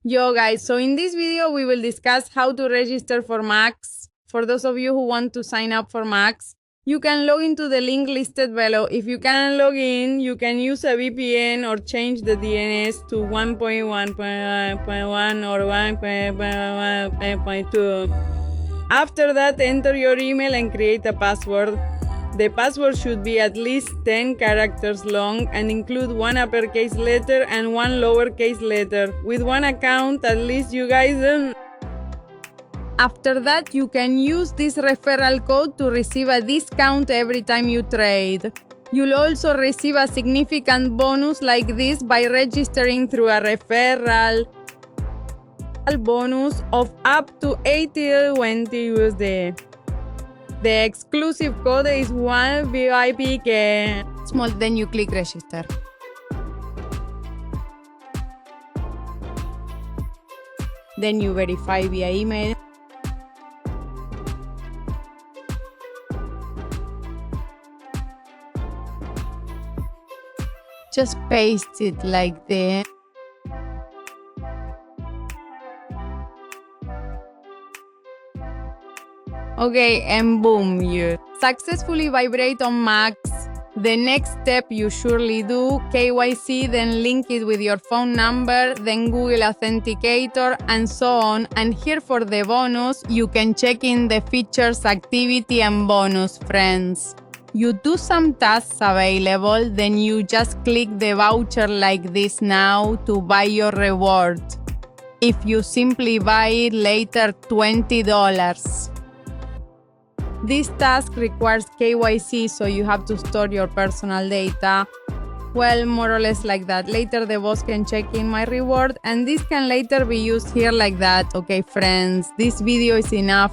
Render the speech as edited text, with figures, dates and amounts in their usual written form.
Yo guys, so in this video we will discuss how to register for MEXC. For those of you who want to sign up for MEXC, you can log into the link listed below. If you cannot log in, you can use a VPN or change the DNS to 1.1.1 or 1.1.2. After that, enter your email and create a password. The password should be at least 10 characters long and include one uppercase letter and one lowercase letter. With one account, at least you guys. After that, you can use this referral code to receive a discount every time you trade. You'll also receive a significant bonus like this by registering through a referral bonus of up to 80-20 USD. The exclusive code is 1VIPK. Small, then you click register. Then you verify via email. Just paste it like this. Okay, and boom, you successfully vibrate on MEXC. The next step you surely do, KYC, then link it with your phone number, then Google Authenticator, and so on. And here for the bonus, you can check in the features, activity, and bonus, friends. You do some tasks available, then you just click the voucher like this now to buy your reward. If you simply buy it later, $20. This task requires KYC, so you have to store your personal data. Well, more or less like that. Later, the boss can check in my reward, and this can later be used here like that. Okay, friends, this video is enough